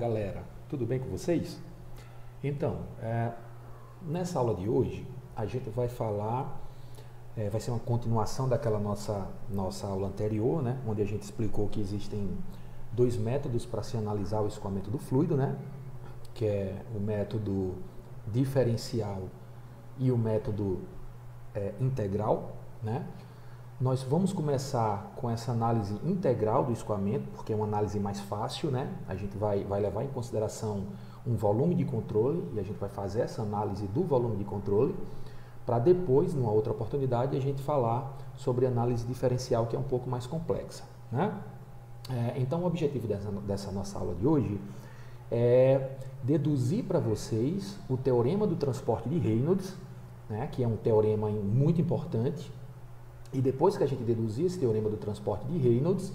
galera, tudo bem com vocês? Então, nessa aula de hoje a gente vai falar, vai ser uma continuação daquela nossa aula anterior, né? Onde a gente explicou que existem dois métodos para se analisar o escoamento do fluido, né? Que é o método diferencial e o método integral, né? Nós vamos começar com essa análise integral do escoamento, porque é uma análise mais fácil, né? A gente vai levar em consideração um volume de controle e a gente vai fazer essa análise do volume de controle para depois, numa outra oportunidade, a gente falar sobre análise diferencial, que é um pouco mais complexa, né? Então, o objetivo dessa nossa aula de hoje é deduzir para vocês o teorema do transporte de Reynolds, né? Que é um teorema muito importante. E depois que a gente deduzir esse teorema do transporte de Reynolds,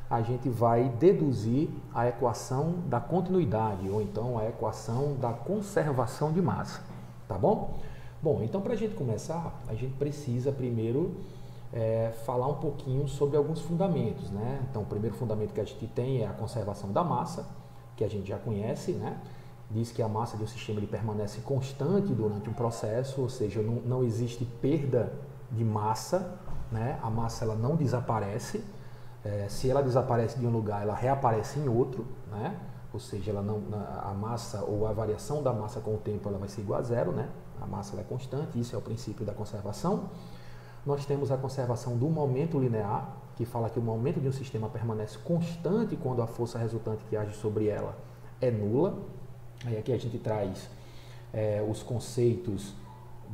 a gente vai deduzir a equação da continuidade, ou então a equação da conservação de massa, tá bom? Bom, então para a gente começar, a gente precisa primeiro falar um pouquinho sobre alguns fundamentos, né? Então, o primeiro fundamento que a gente tem é a conservação da massa, que a gente já conhece, né? Diz que a massa de um sistema ele permanece constante durante um processo, ou seja, não existe perda de massa, né? A massa ela não desaparece, se ela desaparece de um lugar, ela reaparece em outro, né? Ou seja, a massa ou a variação da massa com o tempo ela vai ser igual a zero, né? A massa ela é constante, isso é o princípio da conservação. Nós temos a conservação do momento linear, que fala que o momento de um sistema permanece constante quando a força resultante que age sobre ela é nula. Aí aqui a gente traz os conceitos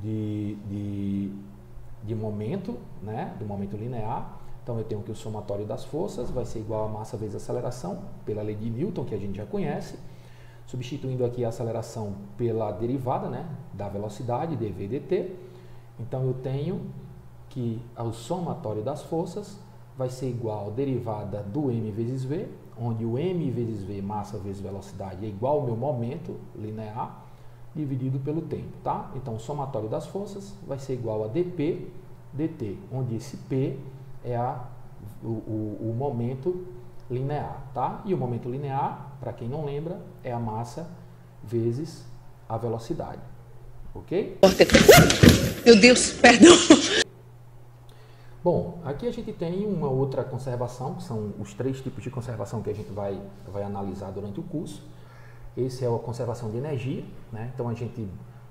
de momento, né, do momento linear. Então eu tenho que o somatório das forças vai ser igual a massa vezes a aceleração, pela lei de Newton, que a gente já conhece, substituindo aqui a aceleração pela derivada, né, da velocidade, dv dt. Então eu tenho que o somatório das forças vai ser igual a derivada do m vezes v, onde o m vezes v, massa vezes velocidade, é igual ao meu momento linear, dividido pelo tempo, tá? Então, o somatório das forças vai ser igual a dp dt, onde esse p é o momento linear, tá? E o momento linear, para quem não lembra, é a massa vezes a velocidade, ok? Meu Deus, perdão! Bom, aqui a gente tem uma outra conservação, que são os três tipos de conservação que a gente vai analisar durante o curso. Esse é a conservação de energia, né? Então a gente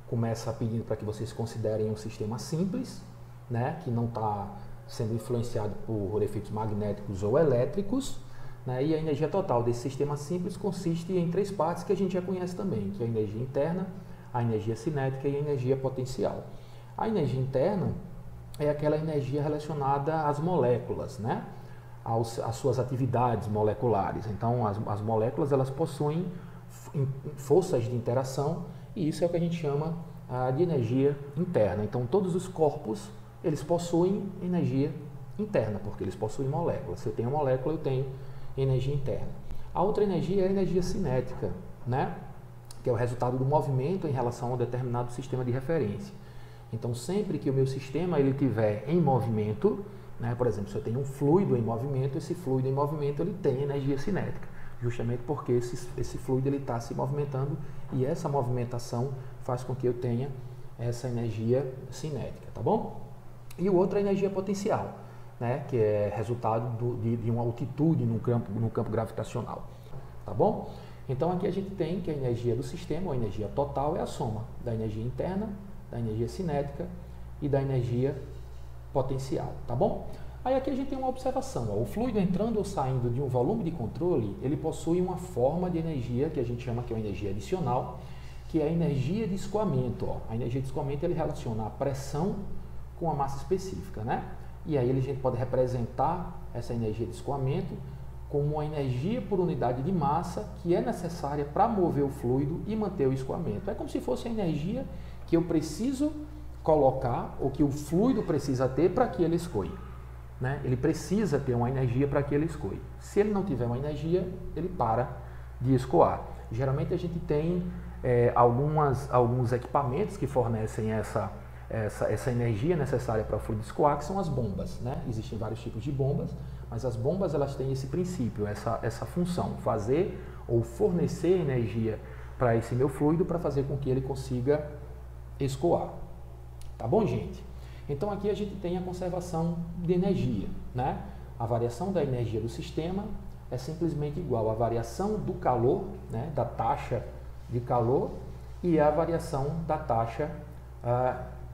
começa pedindo para que vocês considerem um sistema simples, né? Que não está sendo influenciado por efeitos magnéticos ou elétricos, né? E a energia total desse sistema simples consiste em três partes que a gente já conhece também, que é a energia interna, a energia cinética e a energia potencial. A energia interna é aquela energia relacionada às moléculas, né? Às suas atividades moleculares. Então as moléculas elas possuem forças de interação e isso é o que a gente chama de energia interna. Então todos os corpos eles possuem energia interna, porque eles possuem moléculas. Se eu tenho molécula, eu tenho energia interna. A outra energia é a energia cinética, né? Que é o resultado do movimento em relação a um determinado sistema de referência. Então sempre que o meu sistema ele estiver em movimento, né? Por exemplo, se eu tenho um fluido em movimento, esse fluido em movimento ele tem energia cinética. Justamente porque esse fluido está se movimentando e essa movimentação faz com que eu tenha essa energia cinética, tá bom? E o outro é a energia potencial, né? Que é resultado de uma altitude no campo gravitacional, tá bom? Então aqui a gente tem que a energia do sistema, ou a energia total, é a soma da energia interna, da energia cinética e da energia potencial, tá bom? Aí aqui a gente tem uma observação, ó, o fluido entrando ou saindo de um volume de controle, ele possui uma forma de energia que a gente chama que é uma energia adicional, que é a energia de escoamento. Ó. A energia de escoamento ele relaciona a pressão com a massa específica, né? E aí a gente pode representar essa energia de escoamento como uma energia por unidade de massa que é necessária para mover o fluido e manter o escoamento. É como se fosse a energia que eu preciso colocar, ou que o fluido precisa ter para que ele escoe. Né? Ele precisa ter uma energia para que ele escoe. Se ele não tiver uma energia, ele para de escoar. Geralmente a gente tem alguns equipamentos que fornecem essa energia necessária para o fluido escoar, que são as bombas. Né? Existem vários tipos de bombas, mas as bombas elas têm esse princípio, essa função, fazer ou fornecer energia para esse meu fluido para fazer com que ele consiga escoar. Tá bom, gente? Então aqui a gente tem a conservação de energia, né? A variação da energia do sistema é simplesmente igual à variação do calor, né? Da taxa de calor e a variação da taxa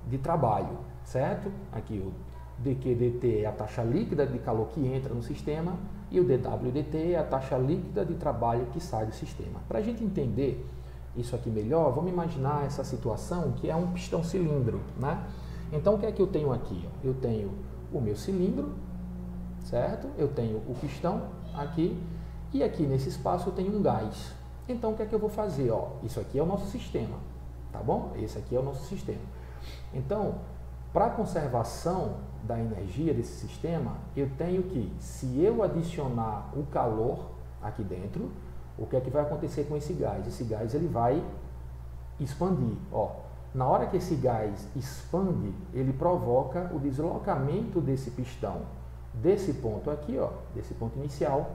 de trabalho, certo? Aqui o dQdt é a taxa líquida de calor que entra no sistema e o dWdt é a taxa líquida de trabalho que sai do sistema. Para a gente entender isso aqui melhor, vamos imaginar essa situação que é um pistão cilindro, né? Então o que é que eu tenho aqui? Eu tenho o meu cilindro, certo? Eu tenho o pistão aqui e aqui nesse espaço eu tenho um gás. Então o que é que eu vou fazer? Ó, isso aqui é o nosso sistema, tá bom? Esse aqui é o nosso sistema. Então, para a conservação da energia desse sistema, eu tenho que, se eu adicionar o calor aqui dentro, o que é que vai acontecer com esse gás? Esse gás ele vai expandir. Ó, na hora que esse gás expande, ele provoca o deslocamento desse pistão desse ponto aqui, ó, desse ponto inicial,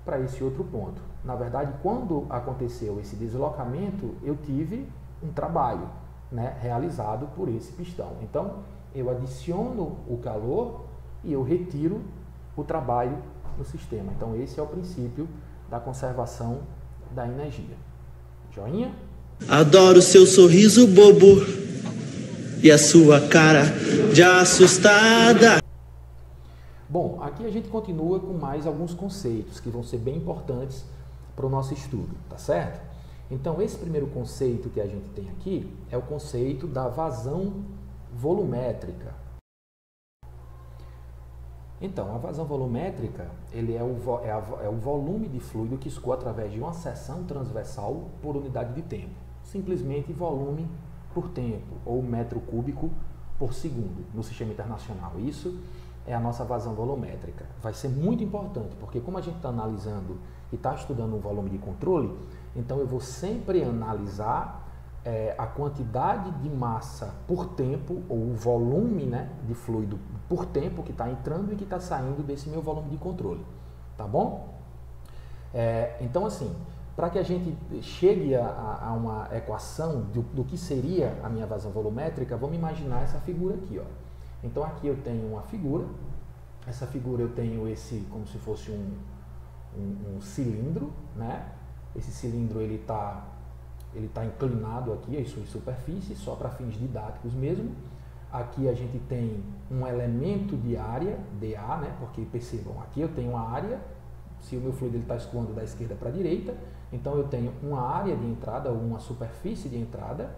para esse outro ponto. Na verdade, quando aconteceu esse deslocamento, eu tive um trabalho, né, realizado por esse pistão. Então, eu adiciono o calor e eu retiro o trabalho no sistema. Então, esse é o princípio da conservação da energia. Joinha? Adoro seu sorriso bobo e a sua cara de assustada. Bom, aqui a gente continua com mais alguns conceitos que vão ser bem importantes para o nosso estudo, tá certo? Então, esse primeiro conceito que a gente tem aqui é o conceito da vazão volumétrica. Então, a vazão volumétrica ele é o volume de fluido que escoa através de uma seção transversal por unidade de tempo. Simplesmente volume por tempo, ou metro cúbico por segundo, no sistema internacional. Isso é a nossa vazão volumétrica. Vai ser muito importante, porque como a gente está analisando e está estudando um volume de controle, então eu vou sempre analisar a quantidade de massa por tempo, ou o volume, né, de fluido por tempo que está entrando e que está saindo desse meu volume de controle. Tá bom? Então, assim, para que a gente chegue a uma equação do que seria a minha vazão volumétrica, vamos imaginar essa figura aqui, ó. Então aqui eu tenho uma figura, essa figura eu tenho esse como se fosse um cilindro, né? Esse cilindro ele tá inclinado aqui, isso em superfície, só para fins didáticos mesmo. Aqui a gente tem um elemento de área, dA, né? Porque percebam, aqui eu tenho uma área, se o meu fluido está escoando da esquerda para a direita, então eu tenho uma área de entrada, ou uma superfície de entrada,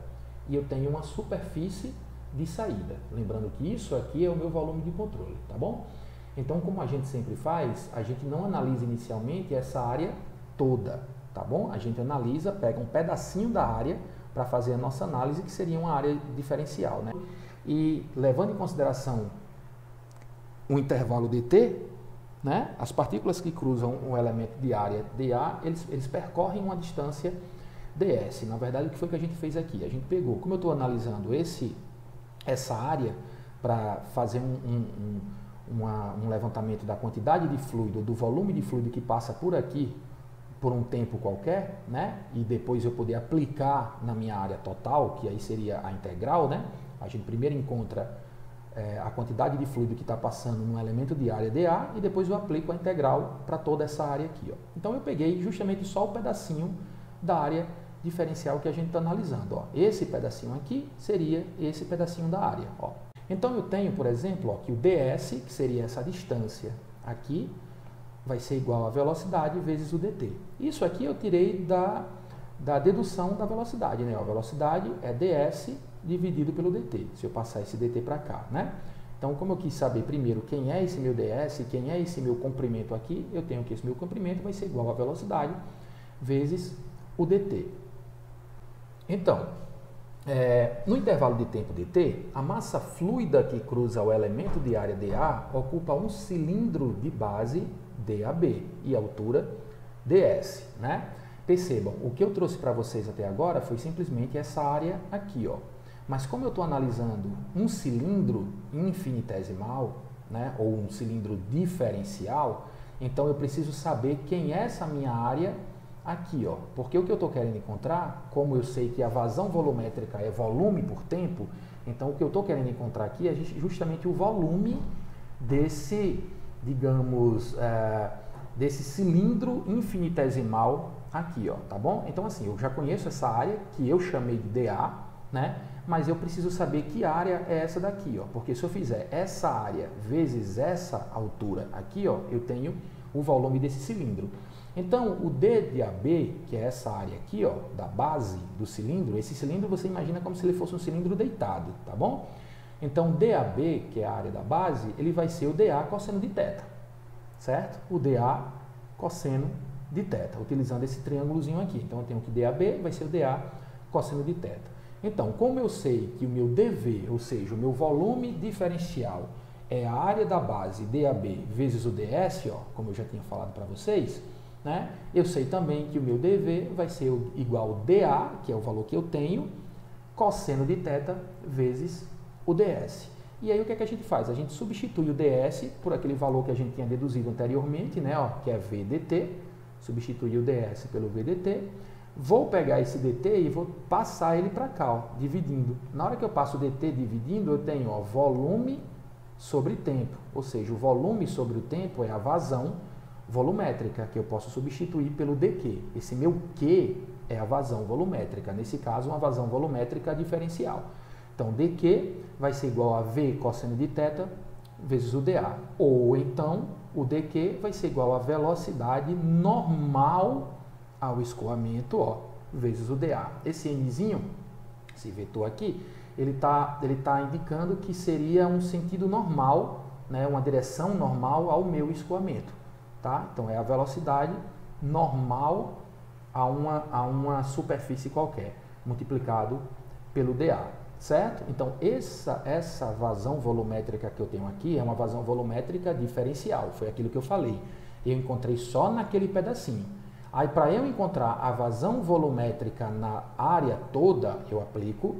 e eu tenho uma superfície de saída. Lembrando que isso aqui é o meu volume de controle, tá bom? Então, como a gente sempre faz, a gente não analisa inicialmente essa área toda, tá bom? A gente analisa, pega um pedacinho da área para fazer a nossa análise, que seria uma área diferencial, né? E levando em consideração o intervalo dt, né? As partículas que cruzam um elemento de área dA, eles percorrem uma distância ds. Na verdade, o que foi que a gente fez aqui? A gente pegou, como eu estou analisando essa área para fazer um levantamento da quantidade de fluido, do volume de fluido que passa por aqui, por um tempo qualquer, né? E depois eu poder aplicar na minha área total, que aí seria a integral, né? A gente primeiro encontra a quantidade de fluido que está passando num elemento de área dA e depois eu aplico a integral para toda essa área aqui, ó. Então eu peguei justamente só o pedacinho da área diferencial que a gente está analisando, ó. Esse pedacinho aqui seria esse pedacinho da área, ó. Então eu tenho, por exemplo, ó, que o ds, que seria essa distância aqui, vai ser igual a velocidade vezes o dt. Isso aqui eu tirei da dedução da velocidade, né? A velocidade é ds dividido pelo dt, se eu passar esse dt para cá, né? Então, como eu quis saber primeiro quem é esse meu ds, quem é esse meu comprimento aqui, eu tenho que esse meu comprimento vai ser igual a velocidade vezes o dt. Então, no intervalo de tempo dt, a massa fluida que cruza o elemento de área dA ocupa um cilindro de base DAB e altura ds, né? Percebam, o que eu trouxe para vocês até agora foi simplesmente essa área aqui, ó. Mas como eu estou analisando um cilindro infinitesimal, né, ou um cilindro diferencial, então eu preciso saber quem é essa minha área aqui, ó, porque o que eu estou querendo encontrar, como eu sei que a vazão volumétrica é volume por tempo, então o que eu estou querendo encontrar aqui é justamente o volume desse, digamos, desse cilindro infinitesimal aqui, ó, tá bom? Então assim, eu já conheço essa área que eu chamei de dA, né? Mas eu preciso saber que área é essa daqui, ó, porque se eu fizer essa área vezes essa altura aqui, ó, eu tenho o volume desse cilindro. Então, o D de AB, que é essa área aqui, ó, da base do cilindro, esse cilindro você imagina como se ele fosse um cilindro deitado, tá bom? Então, DAB, que é a área da base, ele vai ser o dA cosseno de θ, certo? O dA cosseno de θ, utilizando esse triângulozinho aqui. Então, eu tenho que DAB vai ser o dA cosseno de θ. Então, como eu sei que o meu dV, ou seja, o meu volume diferencial, é a área da base DAB vezes o ds, ó, como eu já tinha falado para vocês, né? Eu sei também que o meu dV vai ser igual ao dA, que é o valor que eu tenho, cosseno de θ vezes o ds. E aí o que é que a gente faz? A gente substitui o ds por aquele valor que a gente tinha deduzido anteriormente, né? Ó, que é V dt, substituir o ds pelo V dt. Vou pegar esse dt e vou passar ele para cá, ó, dividindo. Na hora que eu passo o dt dividindo, eu tenho, ó, volume sobre tempo, ou seja, o volume sobre o tempo é a vazão volumétrica, que eu posso substituir pelo dq. Esse meu Q é a vazão volumétrica, nesse caso, uma vazão volumétrica diferencial. Então, dq vai ser igual a V cosseno de θ vezes o dA. Ou então, o dq vai ser igual a velocidade normal ao escoamento, ó, vezes o dA. Esse nzinho, esse vetor aqui, ele tá indicando que seria um sentido normal, né, uma direção normal ao meu escoamento. Tá? Então, é a velocidade normal a uma superfície qualquer, multiplicado pelo dA, certo? Então, essa vazão volumétrica que eu tenho aqui é uma vazão volumétrica diferencial, foi aquilo que eu falei. Eu encontrei só naquele pedacinho. Aí, para eu encontrar a vazão volumétrica na área toda, eu aplico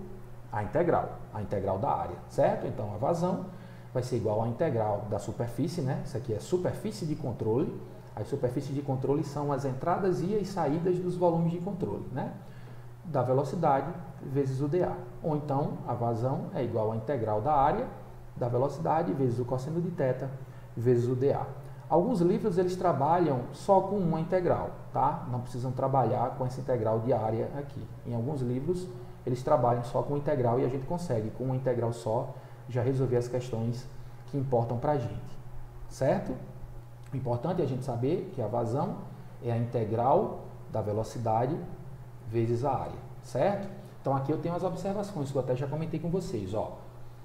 a integral da área, certo? Então, a vazão vai ser igual à integral da superfície, né? Isso aqui é superfície de controle. As superfícies de controle são as entradas e as saídas dos volumes de controle, né? Da velocidade vezes o dA. Ou então, a vazão é igual à integral da área da velocidade vezes o cosseno de θ vezes o dA. Alguns livros eles trabalham só com uma integral, tá? Não precisam trabalhar com essa integral de área aqui. Em alguns livros eles trabalham só com integral e a gente consegue, com uma integral só, já resolver as questões que importam para a gente, certo? O importante é a gente saber que a vazão é a integral da velocidade vezes a área, certo? Então aqui eu tenho as observações que eu até já comentei com vocês, ó.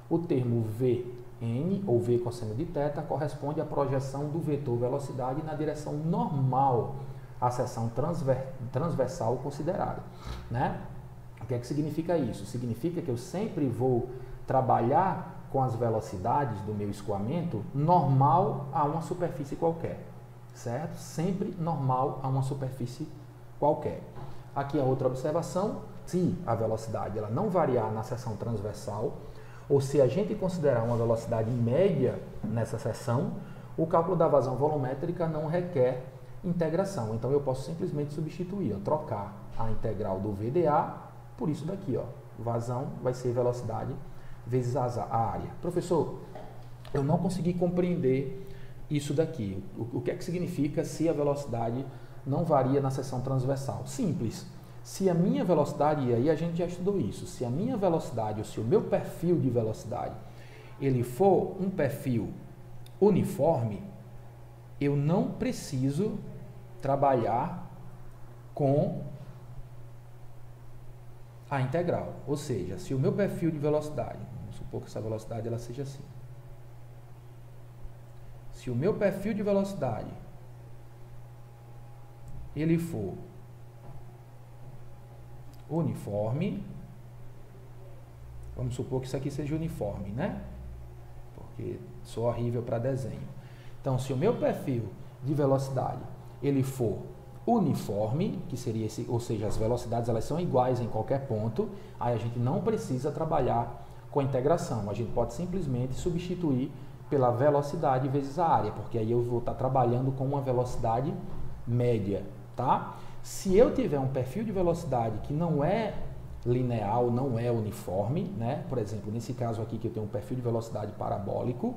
O termo Vn, ou V cosseno de θ, corresponde à projeção do vetor velocidade na direção normal à seção transversal considerada, né? O que é que significa isso? Significa que eu sempre vou trabalhar com as velocidades do meu escoamento normal a uma superfície qualquer, certo? Sempre normal a uma superfície qualquer. Aqui a outra observação, se a velocidade ela não variar na seção transversal, ou se a gente considerar uma velocidade média nessa seção, o cálculo da vazão volumétrica não requer integração. Então eu posso simplesmente substituir, ó, trocar a integral do VdA por isso daqui, ó. Vazão vai ser velocidade vezes a área. Professor, eu não consegui compreender isso daqui. O que é que significa se a velocidade não varia na seção transversal? Simples. Se a minha velocidade, e aí a gente já estudou isso, se a minha velocidade, ou se o meu perfil de velocidade, ele for um perfil uniforme, eu não preciso trabalhar com a integral. Ou seja, se o meu perfil de velocidade, vamos supor que essa velocidade ela seja assim. Se o meu perfil de velocidade ele for uniforme, vamos supor que isso aqui seja uniforme, né? Porque sou horrível para desenho. Então, se o meu perfil de velocidade ele for uniforme, que seria esse, ou seja, as velocidades elas são iguais em qualquer ponto, aí a gente não precisa trabalhar com a integração, a gente pode simplesmente substituir pela velocidade vezes a área, porque aí eu vou estar trabalhando com uma velocidade média, tá? Se eu tiver um perfil de velocidade que não é linear, não é uniforme, né? Por exemplo, nesse caso aqui que eu tenho um perfil de velocidade parabólico,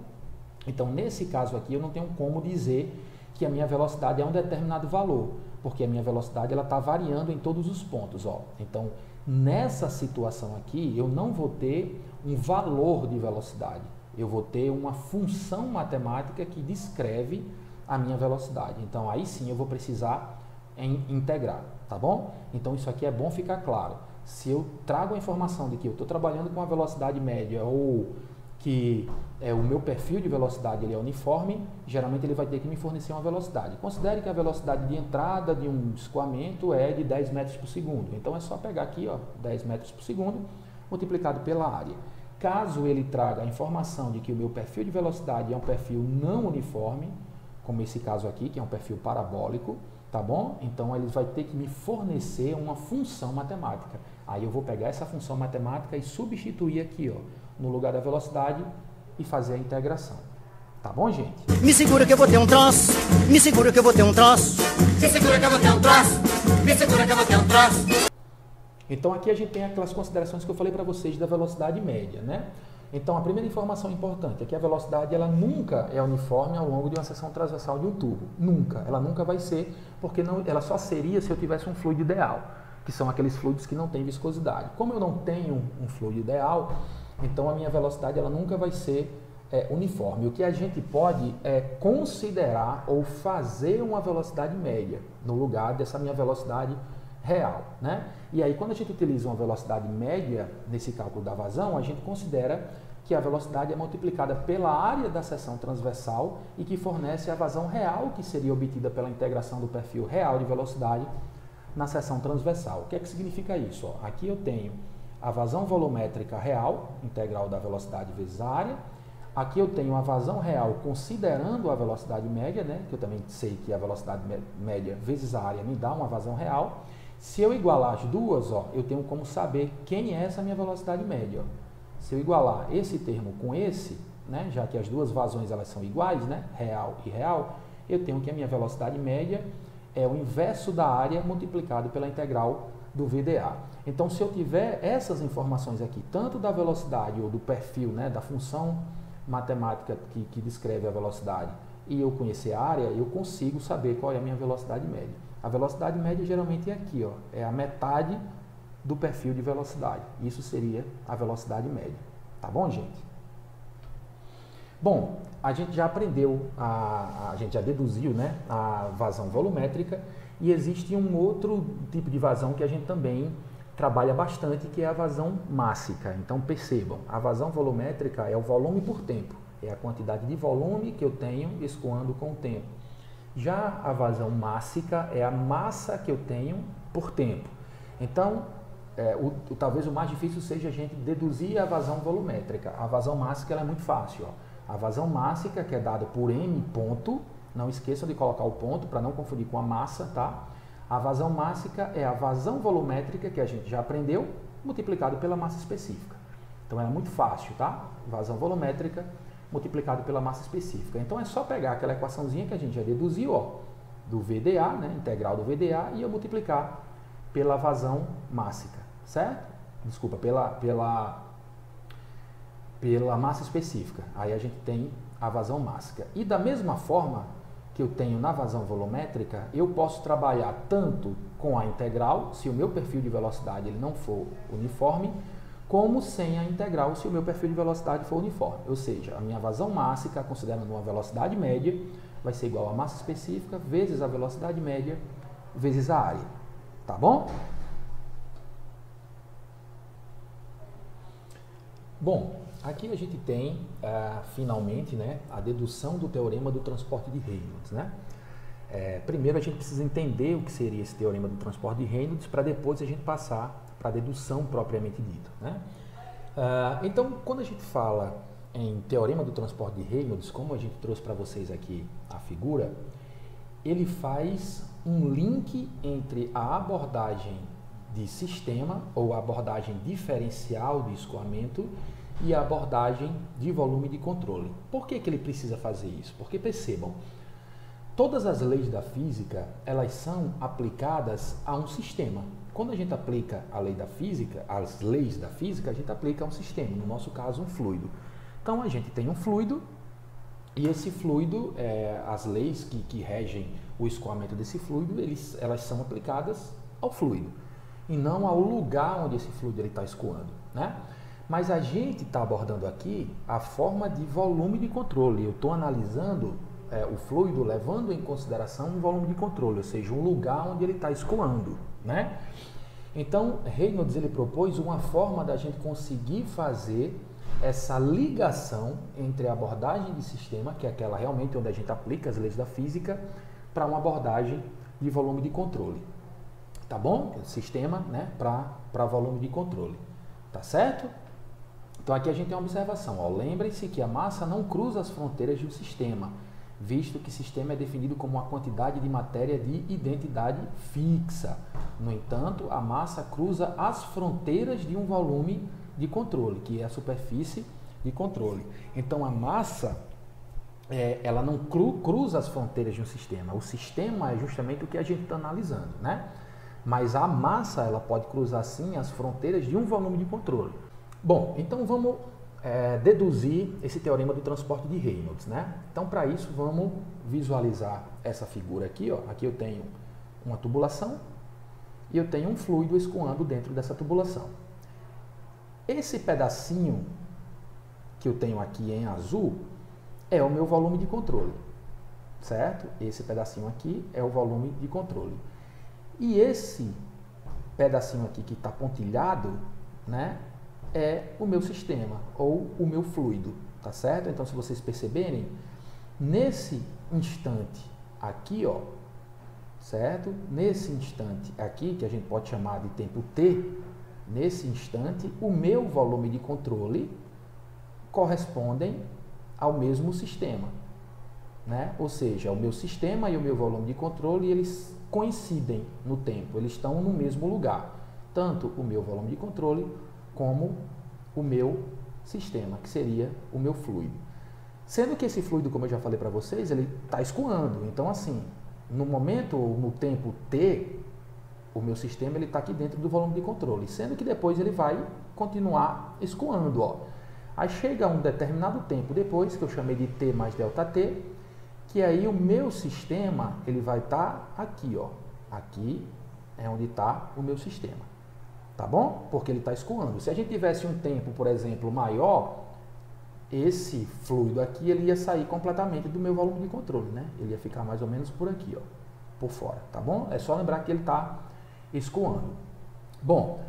então nesse caso aqui eu não tenho como dizer que a minha velocidade é um determinado valor, porque a minha velocidade ela está variando em todos os pontos, ó. Então nessa situação aqui eu não vou ter um valor de velocidade, eu vou ter uma função matemática que descreve a minha velocidade. Então aí sim eu vou precisar integrar, tá bom? Então isso aqui é bom ficar claro. Se eu trago a informação de que eu estou trabalhando com uma velocidade média ou que o meu perfil de velocidade ele é uniforme, geralmente ele vai ter que me fornecer uma velocidade. Considere que a velocidade de entrada de um escoamento é de 10 metros por segundo. Então é só pegar aqui, ó, 10 metros por segundo multiplicado pela área. Caso ele traga a informação de que o meu perfil de velocidade é um perfil não uniforme, como esse caso aqui, que é um perfil parabólico, tá bom? Então ele vai ter que me fornecer uma função matemática. Aí eu vou pegar essa função matemática e substituir aqui, ó, no lugar da velocidade e fazer a integração. Tá bom, gente? Me segura que eu vou ter um troço. Me segura que eu vou ter um troço. Me segura que eu vou ter um troço. Me segura que eu vou ter um troço. Então aqui a gente tem aquelas considerações que eu falei para vocês da velocidade média, né? Então a primeira informação importante é que a velocidade ela nunca é uniforme ao longo de uma seção transversal de um tubo. Nunca. Ela nunca vai ser, porque ela só seria se eu tivesse um fluido ideal, que são aqueles fluidos que não têm viscosidade. Como eu não tenho um fluido ideal, então a minha velocidade ela nunca vai ser uniforme. O que a gente pode é considerar ou fazer uma velocidade média no lugar dessa minha velocidade real, né? E aí quando a gente utiliza uma velocidade média nesse cálculo da vazão, a gente considera que a velocidade é multiplicada pela área da seção transversal e que fornece a vazão real que seria obtida pela integração do perfil real de velocidade na seção transversal. O que é que significa isso? Ó, aqui eu tenho a vazão volumétrica real, integral da velocidade vezes a área. Aqui eu tenho a vazão real considerando a velocidade média, né? Que eu também sei que a velocidade média vezes a área me dá uma vazão real. Se eu igualar as duas, ó, eu tenho como saber quem é essa minha velocidade média. Ó. Se eu igualar esse termo com esse, né? Já que as duas vazões elas são iguais, né? Real e real, eu tenho que a minha velocidade média é o inverso da área multiplicado pela integral do VDA. Então, se eu tiver essas informações aqui, tanto da velocidade ou do perfil, né, da função matemática que descreve a velocidade, e eu conhecer a área, eu consigo saber qual é a minha velocidade média. A velocidade média geralmente é aqui, ó, é a metade do perfil de velocidade. Isso seria a velocidade média. Tá bom, gente? Bom, a gente já aprendeu, a gente já deduziu, né, a vazão volumétrica, e existe um outro tipo de vazão que a gente também trabalha bastante, que é a vazão mássica. Então percebam, a vazão volumétrica é o volume por tempo, é a quantidade de volume que eu tenho escoando com o tempo. Já a vazão mássica é a massa que eu tenho por tempo. Então, talvez o mais difícil seja a gente deduzir a vazão volumétrica. A vazão mássica ela é muito fácil. Ó. A vazão mássica, que é dada por m ponto, não esqueçam de colocar o ponto para não confundir com a massa, tá? A vazão mássica é a vazão volumétrica, que a gente já aprendeu, multiplicado pela massa específica. Então, é muito fácil, tá? Vazão volumétrica multiplicado pela massa específica. Então, é só pegar aquela equaçãozinha que a gente já deduziu, ó, do VDA, né, integral do VDA, e eu multiplicar pela vazão mássica, certo? Desculpa, pela massa específica. Aí a gente tem a vazão mássica. E da mesma forma que eu tenho na vazão volumétrica, eu posso trabalhar tanto com a integral, se o meu perfil de velocidade ele não for uniforme, como sem a integral, se o meu perfil de velocidade for uniforme. Ou seja, a minha vazão mássica, considerando uma velocidade média, vai ser igual a massa específica vezes a velocidade média vezes a área. Tá bom? Bom, aqui a gente tem, finalmente, né, a dedução do teorema do transporte de Reynolds. Né? Primeiro a gente precisa entender o que seria esse teorema do transporte de Reynolds, para depois a gente passar para a dedução propriamente dita. Né? Então, quando a gente fala em teorema do transporte de Reynolds, como a gente trouxe para vocês aqui a figura, ele faz um link entre a abordagem de sistema ou a abordagem diferencial de escoamento e a abordagem de volume de controle. Por que ele precisa fazer isso? Porque percebam, todas as leis da física, elas são aplicadas a um sistema. Quando a gente aplica a lei da física, as leis da física, a gente aplica a um sistema, no nosso caso um fluido. Então a gente tem um fluido e esse fluido, as leis que regem o escoamento desse fluido, elas são aplicadas ao fluido e não ao lugar onde esse fluido está escoando, né? Mas a gente está abordando aqui a forma de volume de controle. Eu estou analisando o fluido levando em consideração um volume de controle, ou seja, um lugar onde ele está escoando, né? Então, Reynolds ele propôs uma forma da gente conseguir fazer essa ligação entre a abordagem de sistema, que é aquela realmente onde a gente aplica as leis da física, para uma abordagem de volume de controle. Tá bom? Sistema, né, para volume de controle. Tá certo? Então aqui a gente tem uma observação. Lembrem-se que a massa não cruza as fronteiras de um sistema, visto que sistema é definido como uma quantidade de matéria de identidade fixa. No entanto, a massa cruza as fronteiras de um volume de controle, que é a superfície de controle. Então a massa, ela não cruza as fronteiras de um sistema. O sistema é justamente o que a gente está analisando, né? Mas a massa, ela pode cruzar sim as fronteiras de um volume de controle. Bom, então vamos deduzir esse teorema do transporte de Reynolds, né? Então, para isso, vamos visualizar essa figura aqui, ó. Aqui eu tenho uma tubulação e eu tenho um fluido escoando dentro dessa tubulação. Esse pedacinho que eu tenho aqui em azul é o meu volume de controle, certo? Esse pedacinho aqui é o volume de controle. E esse pedacinho aqui que está pontilhado, né, é o meu sistema ou o meu fluido, tá certo? Então, se vocês perceberem, nesse instante aqui, ó, certo? Nesse instante aqui, que a gente pode chamar de tempo t, nesse instante, o meu volume de controle correspondem ao mesmo sistema, né? Ou seja, o meu sistema e o meu volume de controle, eles coincidem no tempo, eles estão no mesmo lugar, tanto o meu volume de controle como o meu sistema, que seria o meu fluido. Sendo que esse fluido, como eu já falei para vocês, ele está escoando. Então, assim, no momento ou no tempo t, o meu sistema está aqui dentro do volume de controle, sendo que depois ele vai continuar escoando, ó. Aí chega um determinado tempo depois, que eu chamei de t mais ΔT, que aí o meu sistema ele vai estar aqui, ó. Aqui é onde está o meu sistema, tá bom? Porque ele está escoando. Se a gente tivesse um tempo, por exemplo, maior, esse fluido aqui ele ia sair completamente do meu volume de controle, né? Ele ia ficar mais ou menos por aqui, ó, por fora, tá bom? É só lembrar que ele está escoando. Bom,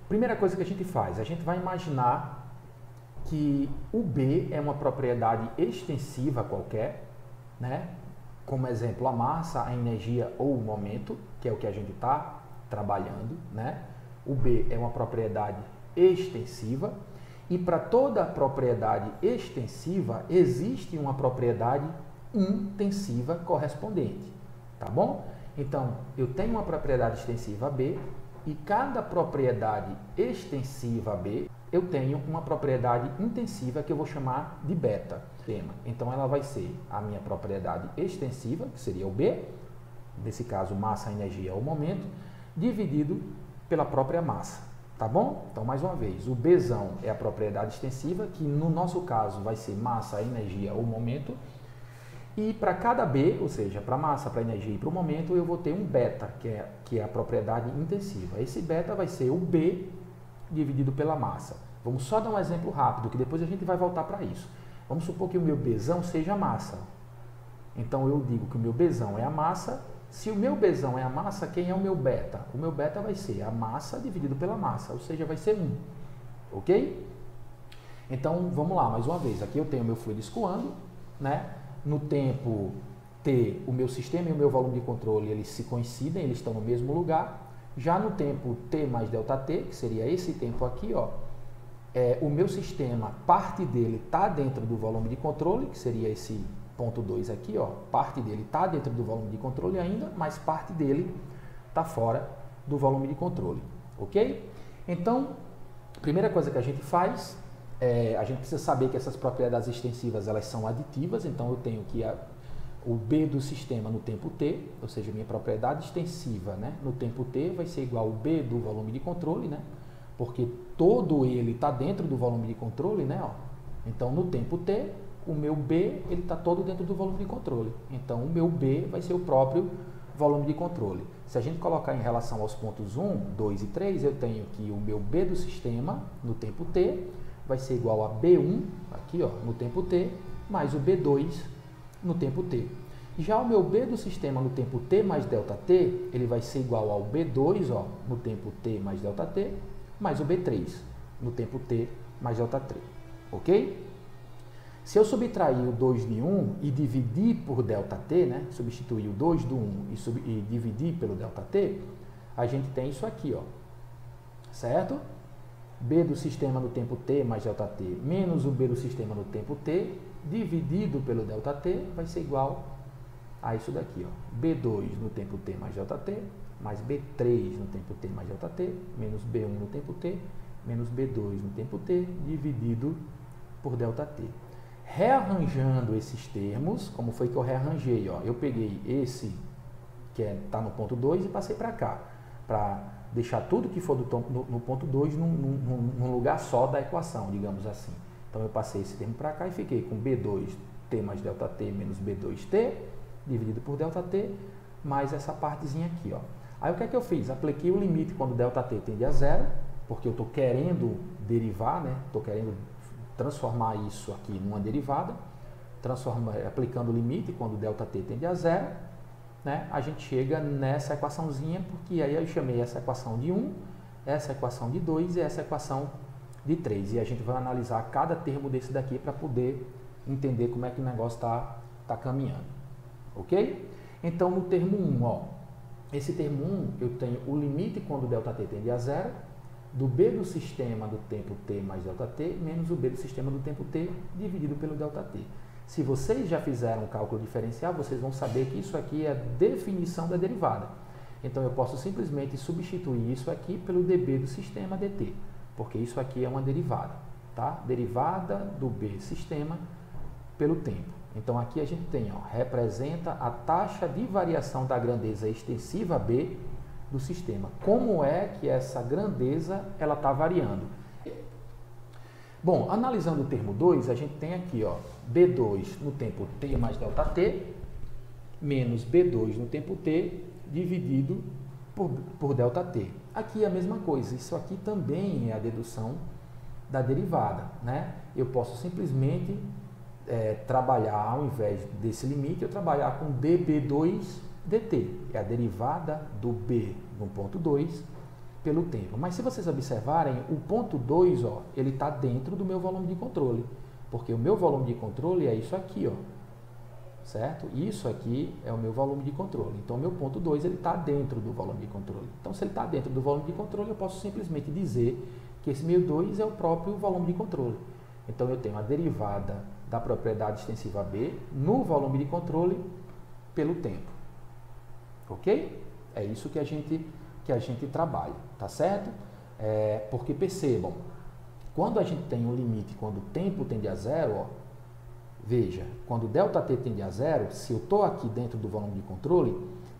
primeira coisa que a gente faz, a gente vai imaginar que o B é uma propriedade extensiva qualquer, né? Como exemplo, a massa, a energia ou o momento, que é o que a gente está trabalhando, né? O B é uma propriedade extensiva e para toda propriedade extensiva existe uma propriedade intensiva correspondente, tá bom? Então, eu tenho uma propriedade extensiva B e cada propriedade extensiva B eu tenho uma propriedade intensiva que eu vou chamar de beta. Então, ela vai ser a minha propriedade extensiva, que seria o B, nesse caso, massa, energia ou momento, dividido pela própria massa, tá bom? Então, mais uma vez, o Bzão é a propriedade extensiva, que no nosso caso vai ser massa, energia ou momento, e para cada B, ou seja, para a massa, para a energia e para o momento, eu vou ter um beta, que é a propriedade intensiva. Esse beta vai ser o B dividido pela massa. Vamos só dar um exemplo rápido, que depois a gente vai voltar para isso. Vamos supor que o meu Bzão seja a massa. Então, eu digo que o meu Bzão é a massa. Se o meu Bzão é a massa, quem é o meu beta? O meu beta vai ser a massa dividido pela massa, ou seja, vai ser 1. Ok? Então, vamos lá, mais uma vez. Aqui eu tenho o meu fluido escoando, né? No tempo t, o meu sistema e o meu volume de controle, eles se coincidem, eles estão no mesmo lugar. Já no tempo t mais ΔT, que seria esse tempo aqui, ó, o meu sistema, parte dele está dentro do volume de controle, que seria esse ponto 2 aqui, ó, parte dele está dentro do volume de controle ainda, mas parte dele está fora do volume de controle, ok? Então, a primeira coisa que a gente faz, a gente precisa saber que essas propriedades extensivas, elas são aditivas, então eu tenho que o B do sistema no tempo t, ou seja, minha propriedade extensiva, né, no tempo t vai ser igual ao B do volume de controle, né, porque todo ele está dentro do volume de controle, né, ó. Então, no tempo t, o meu B ele está todo dentro do volume de controle. Então, o meu B vai ser o próprio volume de controle. Se a gente colocar em relação aos pontos 1, 2 e 3, eu tenho que o meu B do sistema no tempo t vai ser igual a B1, aqui ó, no tempo t, mais o B2 no tempo t. Já o meu B do sistema no tempo t mais ΔT, ele vai ser igual ao B2 ó, no tempo t mais ΔT, mais o B3 no tempo t mais ΔT. Ok? Se eu subtrair o 2 de 1 e dividir por ΔT, né, substituir o 2 do 1 e dividir pelo ΔT, a gente tem isso aqui, ó, certo? B do sistema no tempo t mais ΔT menos o B do sistema no tempo t dividido pelo ΔT vai ser igual a isso daqui, ó, B2 no tempo t mais ΔT mais B3 no tempo t mais ΔT menos B1 no tempo t menos B2 no tempo t dividido por ΔT. Rearranjando esses termos, como foi que eu rearranjei? Ó? Eu peguei esse, que está no ponto 2, e passei para cá, para deixar tudo que for no ponto 2 num lugar só da equação, digamos assim. Então, eu passei esse termo para cá e fiquei com B2t mais ΔT menos B2t, dividido por ΔT, mais essa partezinha aqui. Ó. Aí, o que é que eu fiz? Apliquei o limite quando ΔT tende a zero, porque eu estou querendo derivar, né? Estou querendo transformar isso aqui numa derivada, aplicando o limite quando ΔT tende a zero, né, a gente chega nessa equaçãozinha, porque aí eu chamei essa equação de 1, essa equação de 2 e essa equação de 3. E a gente vai analisar cada termo desse daqui para poder entender como é que o negócio está caminhando. Ok? Então, no termo 1, ó, esse termo 1, eu tenho o limite quando ΔT tende a zero, do B do sistema do tempo t mais ΔT, menos o B do sistema do tempo t dividido pelo ΔT. Se vocês já fizeram o cálculo diferencial, vocês vão saber que isso aqui é a definição da derivada. Então, eu posso simplesmente substituir isso aqui pelo dB do sistema dt, porque isso aqui é uma derivada, tá? Derivada do B sistema pelo tempo. Então, aqui a gente tem, ó, representa a taxa de variação da grandeza extensiva B do sistema. Como é que essa grandeza ela está variando? Bom, analisando o termo 2, a gente tem aqui, ó, B2 no tempo t mais ΔT, menos B2 no tempo t, dividido por ΔT. Aqui é a mesma coisa, isso aqui também é a dedução da derivada, né? Eu posso simplesmente trabalhar, ao invés desse limite, eu trabalhar com dB2 dt, é a derivada do B no ponto 2 pelo tempo. Mas se vocês observarem, o ponto 2, ó, ele está dentro do meu volume de controle, porque o meu volume de controle é isso aqui, ó, certo? Isso aqui é o meu volume de controle. Então, o meu ponto 2 ele está dentro do volume de controle. Então, se ele está dentro do volume de controle, eu posso simplesmente dizer que esse meu 2 é o próprio volume de controle. Então, eu tenho a derivada da propriedade extensiva B no volume de controle pelo tempo. Ok? É isso que a gente trabalha, tá certo? Porque percebam, quando a gente tem um limite, quando o tempo tende a zero, ó, veja, quando ΔT tende a zero, se eu estou aqui dentro do volume de controle,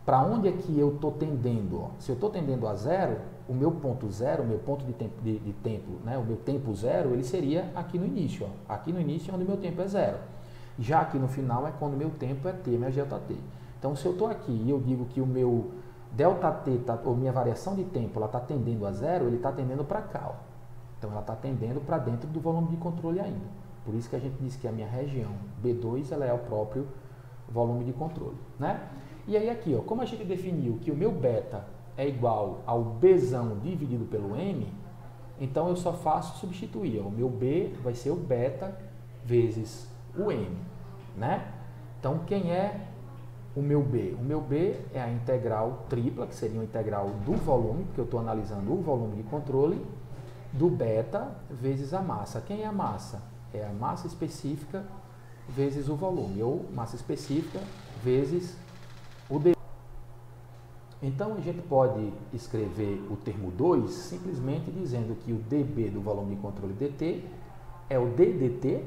para onde é que eu estou tendendo? Ó? Se eu estou tendendo a zero, o meu ponto zero, o meu ponto de tempo, né, o meu tempo zero, ele seria aqui no início. Ó. Aqui no início é onde o meu tempo é zero. Já aqui no final é quando o meu tempo é t mais ΔT. Então, se eu estou aqui e eu digo que o meu ΔT, ou minha variação de tempo, ela está tendendo a zero, ele está tendendo para cá. Ó. Então, ela está tendendo para dentro do volume de controle ainda. Por isso que a gente diz que a minha região B2 ela é o próprio volume de controle. Né? E aí aqui, ó, como a gente definiu que o meu beta é igual ao Bzão dividido pelo M, então eu só faço substituir. Ó. O meu B vai ser o beta vezes o M. Né? Então, quem é o meu B? O meu B é a integral tripla, que seria uma integral do volume, porque eu estou analisando o volume de controle, do beta vezes a massa. Quem é a massa? É a massa específica vezes o volume, ou massa específica vezes o dB. Então, a gente pode escrever o termo 2 simplesmente dizendo que o dB do volume de controle dt é o ddt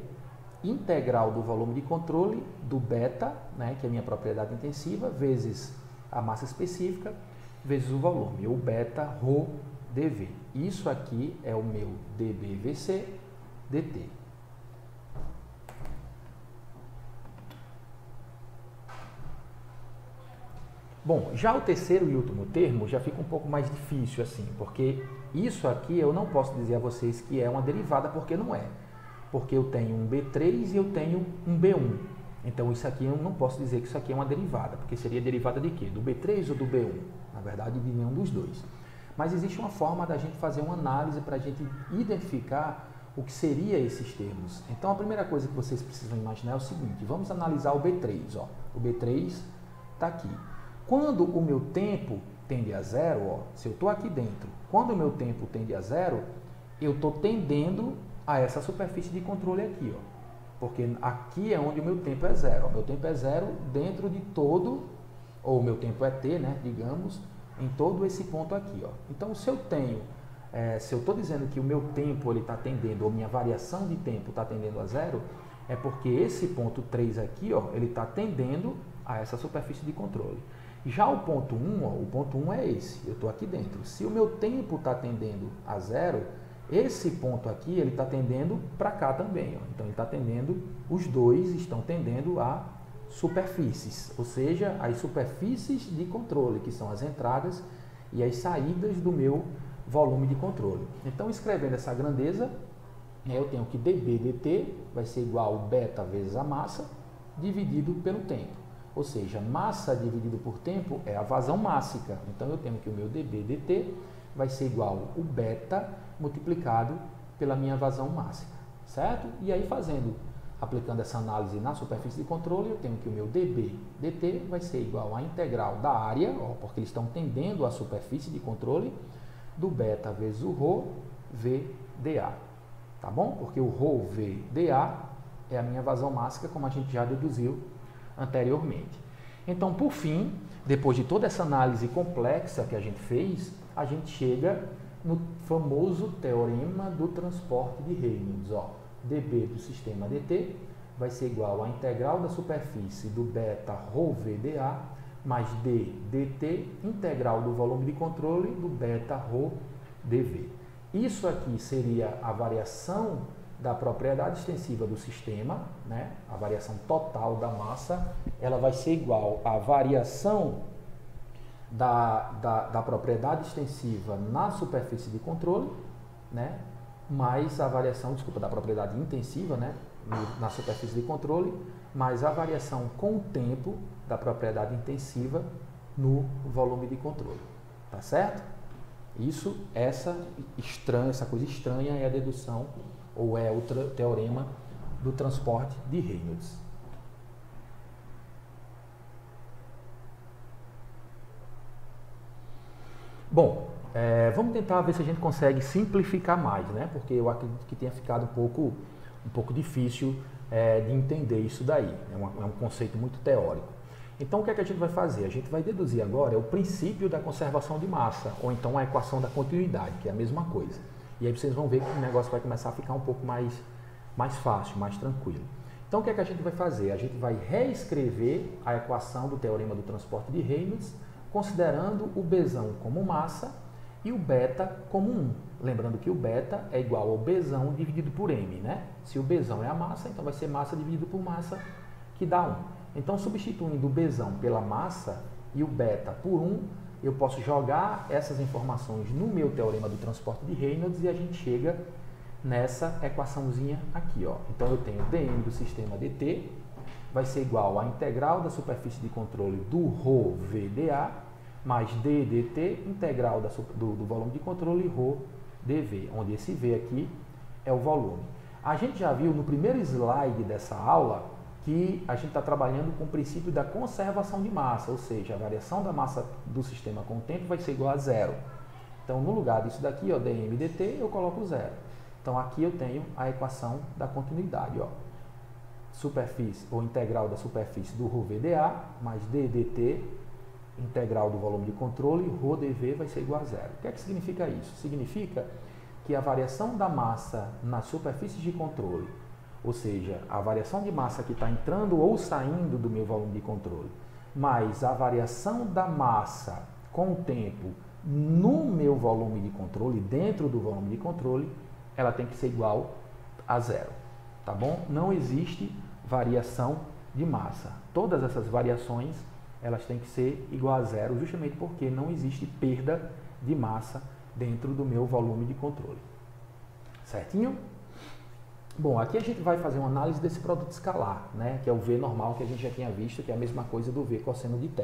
integral do volume de controle do beta, né, que é a minha propriedade intensiva, vezes a massa específica, vezes o volume, ou beta ρ dV. Isso aqui é o meu dBVC dt. Bom, já o terceiro e último termo já fica um pouco mais difícil assim, porque isso aqui eu não posso dizer a vocês que é uma derivada, porque não é. Porque eu tenho um B3 e eu tenho um B1. Então isso aqui eu não posso dizer que isso aqui é uma derivada, porque seria derivada de quê? Do B3 ou do B1? Na verdade, de nenhum dos dois. Mas existe uma forma da gente fazer uma análise para a gente identificar o que seria esses termos. Então a primeira coisa que vocês precisam imaginar é o seguinte, vamos analisar o B3. Ó. O B3 está aqui. Quando o meu tempo tende a zero, ó, se eu estou aqui dentro, quando o meu tempo tende a zero, eu estou tendendo a essa superfície de controle aqui, ó, porque aqui é onde o meu tempo é zero. O meu tempo é zero dentro de todo, ou o meu tempo é t, né, digamos, em todo esse ponto aqui. Ó. Então, se eu tenho, se eu estou dizendo que o meu tempo está tendendo, ou minha variação de tempo está tendendo a zero, é porque esse ponto 3 aqui, ó, ele está tendendo a essa superfície de controle. Já o ponto 1, ó, o ponto 1 é esse, eu estou aqui dentro. Se o meu tempo está tendendo a zero, esse ponto aqui ele está tendendo para cá também. Ó. Então, ele está tendendo, os dois estão tendendo a superfícies, ou seja, as superfícies de controle, que são as entradas e as saídas do meu volume de controle. Então, escrevendo essa grandeza, eu tenho que dB dt vai ser igual a beta vezes a massa, dividido pelo tempo. Ou seja, massa dividido por tempo é a vazão mássica. Então, eu tenho que o meu dB dt vai ser igual o beta multiplicado pela minha vazão mássica, certo? E aí, aplicando essa análise na superfície de controle, eu tenho que o meu dB dt vai ser igual à integral da área, ó, porque eles estão tendendo à superfície de controle, do beta vezes o ρ v dA. Tá bom? Porque o ρ v dA é a minha vazão mássica, como a gente já deduziu anteriormente. Então, por fim, depois de toda essa análise complexa que a gente fez, a gente chega no famoso teorema do transporte de Reynolds. Ó, dB do sistema dt vai ser igual à integral da superfície do beta ρ v dA mais d dt, integral do volume de controle do beta ρ dV. Isso aqui seria a variação da propriedade extensiva do sistema, né? A variação total da massa, ela vai ser igual à variação da propriedade extensiva na superfície de controle, né? Mais a variação, da propriedade intensiva, né? Na superfície de controle, mais a variação com o tempo da propriedade intensiva no volume de controle. Tá certo? Essa coisa estranha é a dedução, ou é o teorema do transporte de Reynolds. Bom, vamos tentar ver se a gente consegue simplificar mais, né? Porque eu acredito que tenha ficado um pouco difícil de entender isso daí. É um conceito muito teórico. Então, o que é que a gente vai fazer? A gente vai deduzir agora o princípio da conservação de massa, ou então a equação da continuidade, que é a mesma coisa. E aí vocês vão ver que o negócio vai começar a ficar um pouco mais fácil, mais tranquilo. Então, o que é que a gente vai fazer? A gente vai reescrever a equação do teorema do transporte de Reynolds, considerando o Bzão como massa e o beta como 1. Lembrando que o beta é igual ao Bzão dividido por m, né? Se o Bzão é a massa, então vai ser massa dividido por massa, que dá 1. Então, substituindo o Bzão pela massa e o beta por 1, eu posso jogar essas informações no meu teorema do transporte de Reynolds e a gente chega nessa equaçãozinha aqui, ó. Então, eu tenho dm do sistema dt vai ser igual à integral da superfície de controle do ρ v dA mais d dt, integral do volume de controle ρ dV, onde esse V aqui é o volume. A gente já viu no primeiro slide dessa aula que a gente está trabalhando com o princípio da conservação de massa, ou seja, a variação da massa do sistema com o tempo vai ser igual a zero. Então, no lugar disso daqui, ó, dm dt, eu coloco zero. Então, aqui eu tenho a equação da continuidade. Ó. Superfície, ou integral da superfície do ρ v dA, mais d dt, integral do volume de controle, ρ dV vai ser igual a zero. O que é que significa isso? Significa que a variação da massa nas superfícies de controle, ou seja, a variação de massa que está entrando ou saindo do meu volume de controle, mais a variação da massa com o tempo no meu volume de controle, dentro do volume de controle, ela tem que ser igual a zero, tá bom? Não existe variação de massa. Todas essas variações, elas têm que ser igual a zero, justamente porque não existe perda de massa dentro do meu volume de controle. Certinho? Bom, aqui a gente vai fazer uma análise desse produto escalar, né, que é o V normal que a gente já tinha visto, que é a mesma coisa do V cosseno de θ.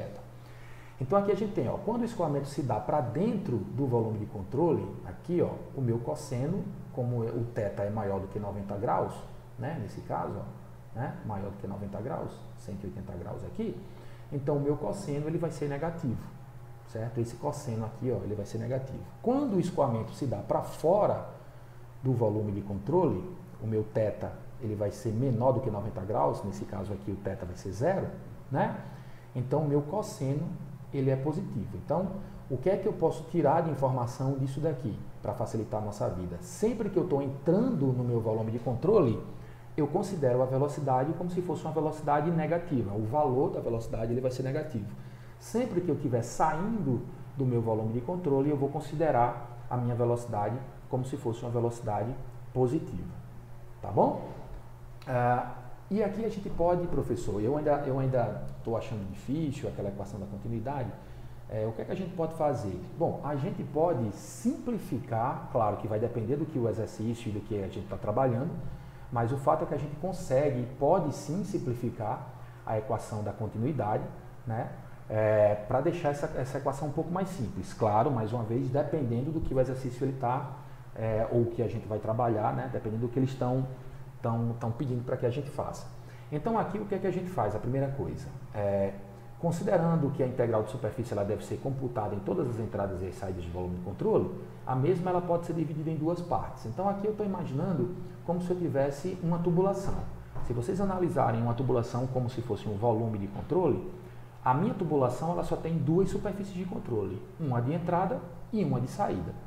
Então aqui a gente tem, ó, quando o escoamento se dá para dentro do volume de controle, aqui, ó, o meu cosseno, como o θ é maior do que 90 graus, né, nesse caso, ó, né, maior do que 90 graus, 180 graus aqui, então o meu cosseno ele vai ser negativo, certo? Esse cosseno aqui, ó, ele vai ser negativo. Quando o escoamento se dá para fora do volume de controle, o meu θ ele vai ser menor do que 90 graus, nesse caso aqui o θ vai ser zero, né? Então o meu cosseno ele é positivo. Então, o que é que eu posso tirar de informação disso daqui, para facilitar a nossa vida? Sempre que eu estou entrando no meu volume de controle, eu considero a velocidade como se fosse uma velocidade negativa. O valor da velocidade ele vai ser negativo. Sempre que eu estiver saindo do meu volume de controle, eu vou considerar a minha velocidade como se fosse uma velocidade positiva. Tá bom? E aqui a gente pode, professor, eu ainda estou achando difícil aquela equação da continuidade, o que é que a gente pode fazer? Bom, a gente pode simplificar, claro que vai depender do que o exercício e do que a gente está trabalhando, mas o fato é que a gente consegue, pode sim simplificar a equação da continuidade, né, para deixar essa equação um pouco mais simples. Claro, mais uma vez, dependendo do que o exercício ele está, ou que a gente vai trabalhar, né, dependendo do que eles estão pedindo para que a gente faça. Então aqui o que é que a gente faz? A primeira coisa, considerando que a integral de superfície ela deve ser computada em todas as entradas e as saídas de volume de controle, a mesma ela pode ser dividida em duas partes. Então aqui eu estou imaginando como se eu tivesse uma tubulação. Se vocês analisarem uma tubulação como se fosse um volume de controle, a minha tubulação ela só tem duas superfícies de controle, uma de entrada e uma de saída.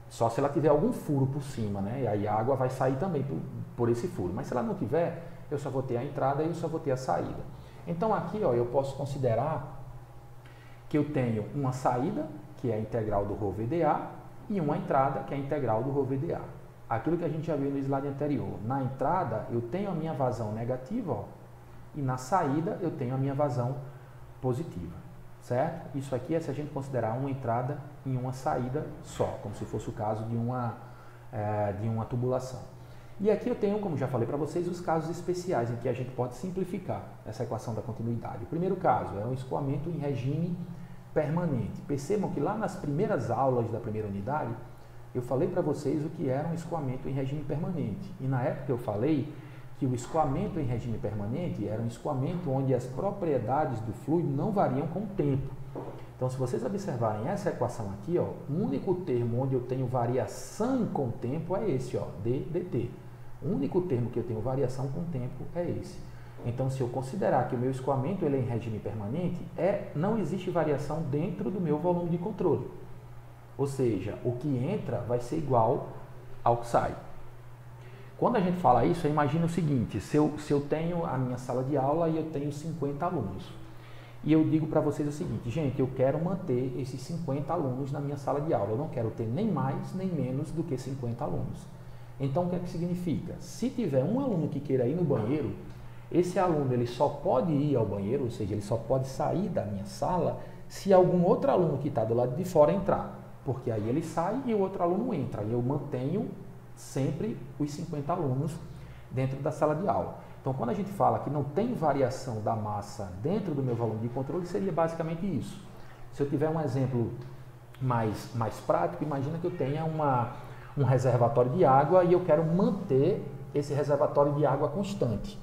Só se ela tiver algum furo por cima, né? E aí a água vai sair também por esse furo. Mas se ela não tiver, eu só vou ter a entrada e eu só vou ter a saída. Então aqui, ó, eu posso considerar que eu tenho uma saída, que é a integral do ρVdA, e uma entrada, que é a integral do ρVdA. Aquilo que a gente já viu no slide anterior. Na entrada, eu tenho a minha vazão negativa, ó, e na saída, eu tenho a minha vazão positiva. Certo? Isso aqui é se a gente considerar uma entrada e uma saída só, como se fosse o caso de uma tubulação. E aqui eu tenho, como já falei para vocês, os casos especiais em que a gente pode simplificar essa equação da continuidade. O primeiro caso é um escoamento em regime permanente. Percebam que lá nas primeiras aulas da primeira unidade, eu falei para vocês o que era um escoamento em regime permanente. E na época eu falei que o escoamento em regime permanente era um escoamento onde as propriedades do fluido não variam com o tempo. Então, se vocês observarem essa equação aqui, ó, o único termo onde eu tenho variação com o tempo é esse, ó, ddt. O único termo que eu tenho variação com o tempo é esse. Então, se eu considerar que o meu escoamento ele é em regime permanente, não existe variação dentro do meu volume de controle. Ou seja, o que entra vai ser igual ao que sai. Quando a gente fala isso, imagina o seguinte, se eu tenho a minha sala de aula e eu tenho 50 alunos, e eu digo para vocês o seguinte, gente, eu quero manter esses 50 alunos na minha sala de aula, eu não quero ter nem mais nem menos do que 50 alunos. Então, o que é que significa? Se tiver um aluno que queira ir no banheiro, esse aluno ele só pode ir ao banheiro, ou seja, ele só pode sair da minha sala se algum outro aluno que está do lado de fora entrar, porque aí ele sai e o outro aluno entra, e eu mantenho sempre os 50 alunos dentro da sala de aula. Então, quando a gente fala que não tem variação da massa dentro do meu volume de controle, seria basicamente isso. Se eu tiver um exemplo mais prático, imagina que eu tenha um reservatório de água e eu quero manter esse reservatório de água constante.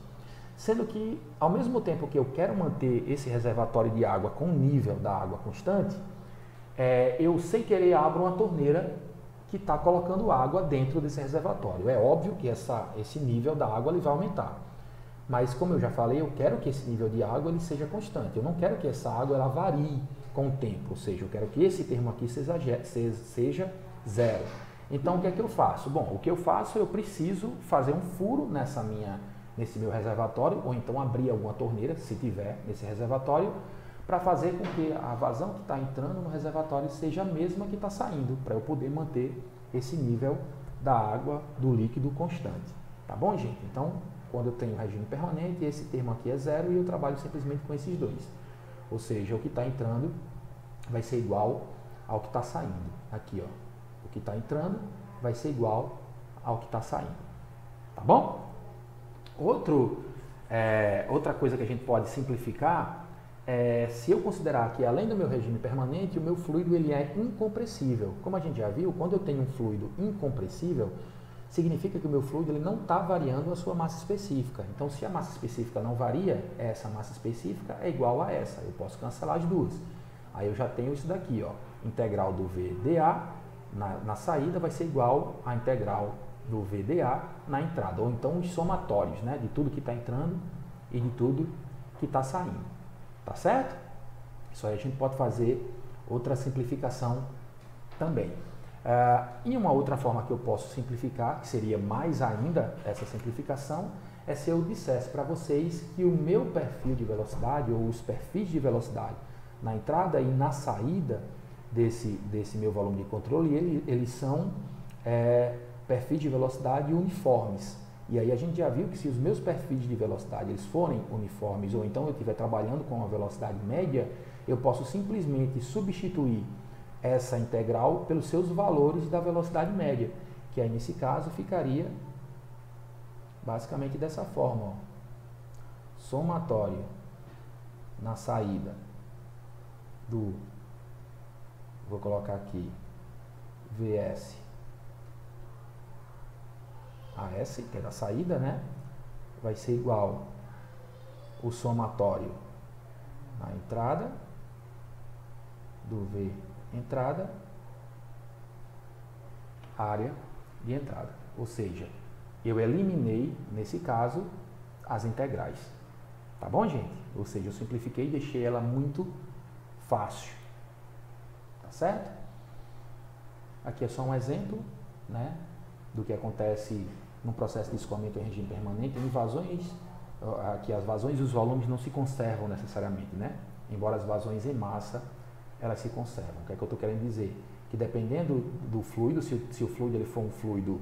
Sendo que, ao mesmo tempo que eu quero manter esse reservatório de água com o nível da água constante, eu sem querer abro uma torneira que está colocando água dentro desse reservatório. É óbvio que esse nível da água ele vai aumentar. Mas, como eu já falei, eu quero que esse nível de água ele seja constante. Eu não quero que essa água ela varie com o tempo. Ou seja, eu quero que esse termo aqui seja zero. Então, o que é que eu faço? Bom, o que eu faço, eu preciso fazer um furo nessa minha nesse meu reservatório, ou então abrir alguma torneira, se tiver nesse reservatório, para fazer com que a vazão que está entrando no reservatório seja a mesma que está saindo, para eu poder manter esse nível da água, do líquido constante. Tá bom, gente? Então, quando eu tenho regime permanente, esse termo aqui é zero e eu trabalho simplesmente com esses dois. Ou seja, o que está entrando vai ser igual ao que está saindo. Aqui, ó. O que está entrando vai ser igual ao que está saindo. Tá bom? Outra coisa que a gente pode simplificar é se eu considerar que, além do meu regime permanente, o meu fluido ele é incompressível. Como a gente já viu, quando eu tenho um fluido incompressível, significa que o meu fluido ele não está variando a sua massa específica. Então, se a massa específica não varia, essa massa específica é igual a essa. Eu posso cancelar as duas. Aí eu já tenho isso daqui, ó. Integral do VdA na saída vai ser igual à integral do VdA na entrada. Ou então os somatórios, né, de tudo que está entrando e de tudo que está saindo. Tá certo? Isso aí a gente pode fazer outra simplificação também. E uma outra forma que eu posso simplificar, que seria mais ainda essa simplificação, é se eu dissesse para vocês que o meu perfil de velocidade, ou os perfis de velocidade na entrada e na saída desse meu volume de controle, eles são perfis de velocidade uniformes. E aí a gente já viu que se os meus perfis de velocidade eles forem uniformes, ou então eu estiver trabalhando com uma velocidade média, eu posso simplesmente substituir essa integral pelos seus valores da velocidade média, que aí nesse caso ficaria basicamente dessa forma, ó. Somatório na saída vou colocar aqui, VS AS, que é da saída, né? Vai ser igual o somatório na entrada do V entrada, área de entrada. Ou seja, eu eliminei, nesse caso, as integrais. Tá bom, gente? Ou seja, eu simplifiquei e deixei ela muito fácil. Tá certo? Aqui é só um exemplo, né, do que acontece no processo de escoamento em regime permanente. Em vazões, aqui as vazões e os volumes não se conservam necessariamente, né? Embora as vazões em massa elas se conservam. O que é que eu estou querendo dizer? Que dependendo do fluido, se o fluido ele for um fluido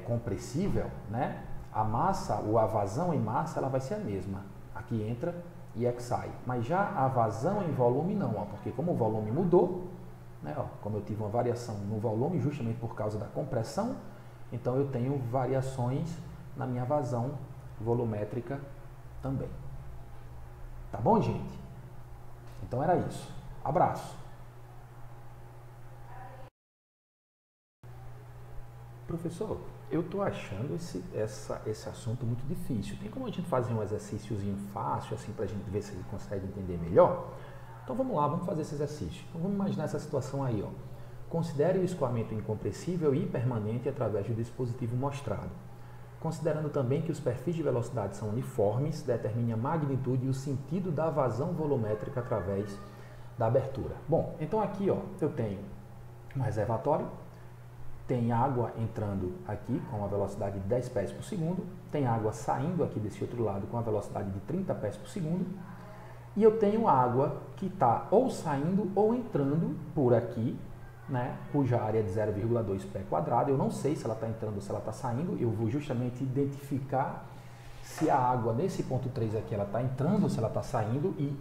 compressível, né, a massa ou a vazão em massa ela vai ser a mesma. Aqui entra e aqui sai. Mas já a vazão em volume não, ó, porque como o volume mudou, né, ó, como eu tive uma variação no volume justamente por causa da compressão, então eu tenho variações na minha vazão volumétrica também. Tá bom, gente? Então era isso. Abraço. Professor, eu estou achando esse assunto muito difícil. Tem como a gente fazer um exercíciozinho fácil, assim, para a gente ver se ele consegue entender melhor? Então vamos lá, vamos fazer esse exercício. Então vamos imaginar essa situação aí, ó. Considere o escoamento incompressível e permanente através do dispositivo mostrado. Considerando também que os perfis de velocidade são uniformes, determine a magnitude e o sentido da vazão volumétrica através da abertura. Bom, então aqui, ó, eu tenho um reservatório, tem água entrando aqui com a velocidade de 10 pés por segundo, tem água saindo aqui desse outro lado com a velocidade de 30 pés por segundo, e eu tenho água que está ou saindo ou entrando por aqui, né, cuja área é de 0,2 pé quadrado. Eu não sei se ela está entrando ou se ela está saindo, eu vou justamente identificar se a água nesse ponto 3 aqui ela está entrando ou se ela está saindo, e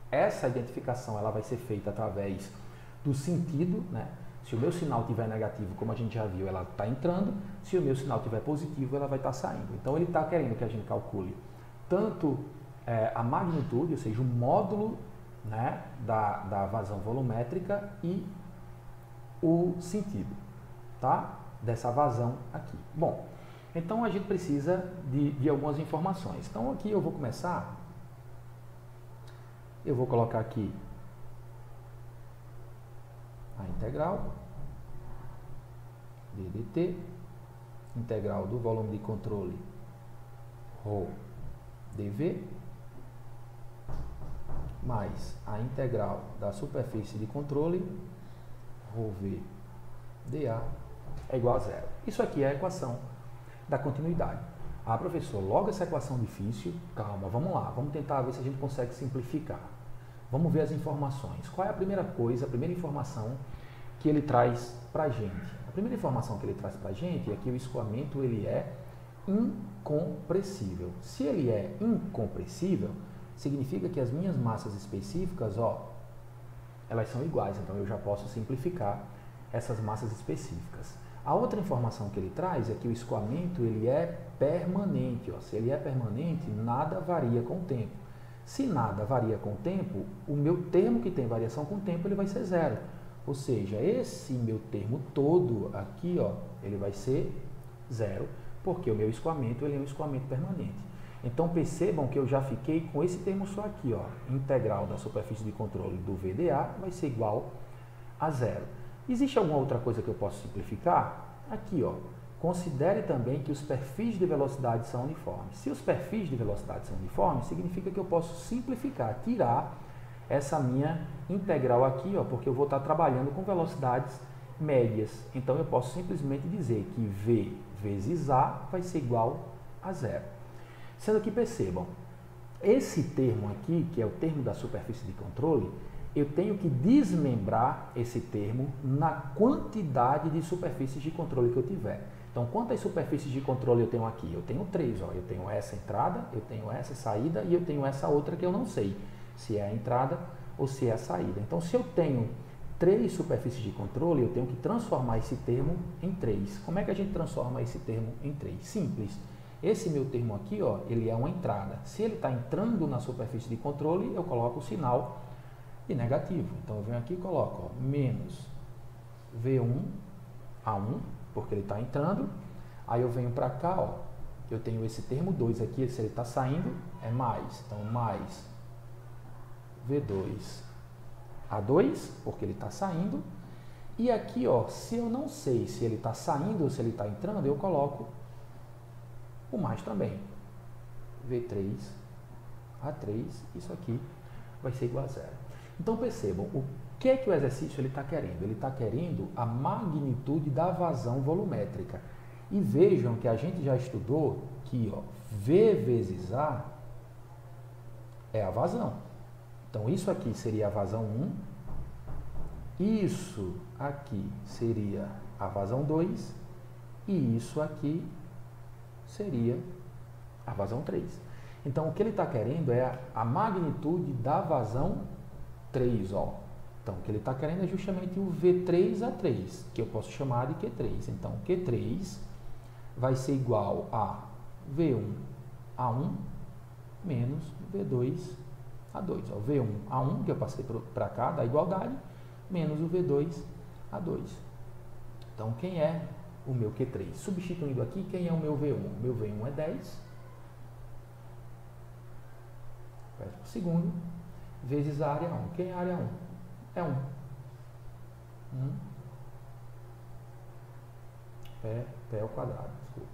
essa identificação ela vai ser feita através do sentido, né? Se o meu sinal estiver negativo, como a gente já viu, ela está entrando, se o meu sinal estiver positivo, ela vai estar saindo. Então ele está querendo que a gente calcule tanto a magnitude, ou seja, o módulo, né, da vazão volumétrica, e o sentido, tá, dessa vazão aqui. Bom, então a gente precisa de algumas informações. Então aqui eu vou começar, eu vou colocar aqui a integral ddt, integral do volume de controle ρ dv, mais a integral da superfície de controle ρv dA é igual a zero. Isso aqui é a equação da continuidade. Ah, professor, logo essa equação difícil. Calma, vamos lá, vamos tentar ver se a gente consegue simplificar. Vamos ver as informações. Qual é a primeira coisa, a primeira informação que ele traz para a gente? A primeira informação que ele traz para a gente é que o escoamento ele é incompressível. Se ele é incompressível, significa que as minhas massas específicas, ó, elas são iguais, então eu já posso simplificar essas massas específicas. A outra informação que ele traz é que o escoamento ele é permanente. Ó. Se ele é permanente, nada varia com o tempo. Se nada varia com o tempo, o meu termo que tem variação com o tempo ele vai ser zero. Ou seja, esse meu termo todo aqui, ó, ele vai ser zero, porque o meu escoamento ele é um escoamento permanente. Então percebam que eu já fiquei com esse termo só aqui, ó, integral da superfície de controle do VdA vai ser igual a zero. Existe alguma outra coisa que eu posso simplificar? Aqui, ó, considere também que os perfis de velocidade são uniformes. Se os perfis de velocidade são uniformes, significa que eu posso simplificar, tirar essa minha integral aqui, ó, porque eu vou estar trabalhando com velocidades médias. Então eu posso simplesmente dizer que V vezes A vai ser igual a zero. Sendo que percebam, esse termo aqui, que é o termo da superfície de controle, eu tenho que desmembrar esse termo na quantidade de superfícies de controle que eu tiver. Então, quantas superfícies de controle eu tenho aqui? Eu tenho 3, ó. Eu tenho essa entrada, eu tenho essa saída e eu tenho essa outra que eu não sei se é a entrada ou se é a saída. Então, se eu tenho 3 superfícies de controle, eu tenho que transformar esse termo em 3. Como é que a gente transforma esse termo em 3? Simples. Esse meu termo aqui, ó, ele é uma entrada. Se ele está entrando na superfície de controle, eu coloco o sinal de negativo. Então, eu venho aqui e coloco, ó, menos V1 A1, porque ele está entrando. Aí eu venho para cá, ó, eu tenho esse termo 2 aqui, se ele está saindo, é mais. Então, mais V2 A2, porque ele está saindo. E aqui, ó, se eu não sei se ele está saindo ou se ele está entrando, eu coloco o mais também. V3 A3, isso aqui vai ser igual a zero. Então percebam, o que é que o exercício está querendo? Ele está querendo a magnitude da vazão volumétrica. E vejam que a gente já estudou que, ó, V vezes A é a vazão. Então isso aqui seria a vazão 1, isso aqui seria a vazão 2 e isso aqui seria a vazão 3. Então o que ele está querendo é a magnitude da vazão 3, ó. Então, o que ele está querendo é justamente o V3A3, que eu posso chamar de Q3. Então, Q3 vai ser igual a V1A1 menos V2A2. Ó, V1A1, que eu passei para cá, da igualdade, menos o V2A2. Então, quem é o meu Q3? Substituindo aqui, quem é o meu V1? O meu V1 é 10. Peço por segundo. Vezes a área 1. Quem é a área 1? É 1. Pé ao quadrado, desculpa.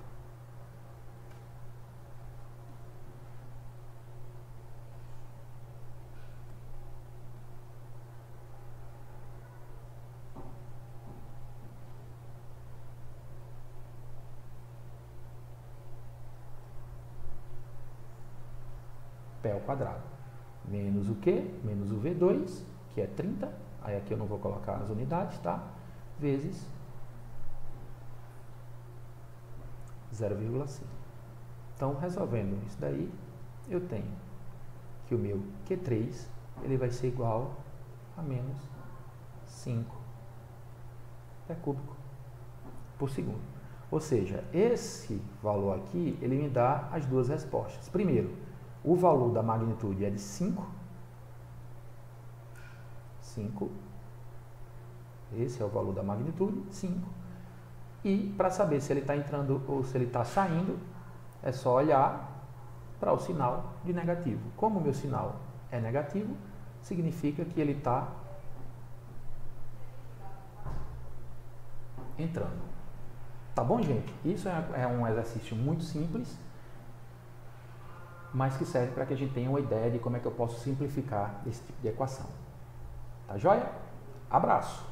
Pé ao quadrado. Menos o quê? Menos o V2, que é 30. Aí aqui eu não vou colocar as unidades, tá? Vezes 0,5. Então, resolvendo isso daí, eu tenho que o meu Q3 ele vai ser igual a menos 5 pé cúbico por segundo. Ou seja, esse valor aqui, ele me dá as duas respostas. Primeiro, o valor da magnitude é de 5. Esse é o valor da magnitude, 5. E para saber se ele está entrando ou se ele está saindo, é só olhar para o sinal de negativo. Como o meu sinal é negativo, significa que ele está entrando. Tá bom, gente? Isso é um exercício muito simples, mas que serve para que a gente tenha uma ideia de como é que eu posso simplificar esse tipo de equação. Tá joia? Abraço!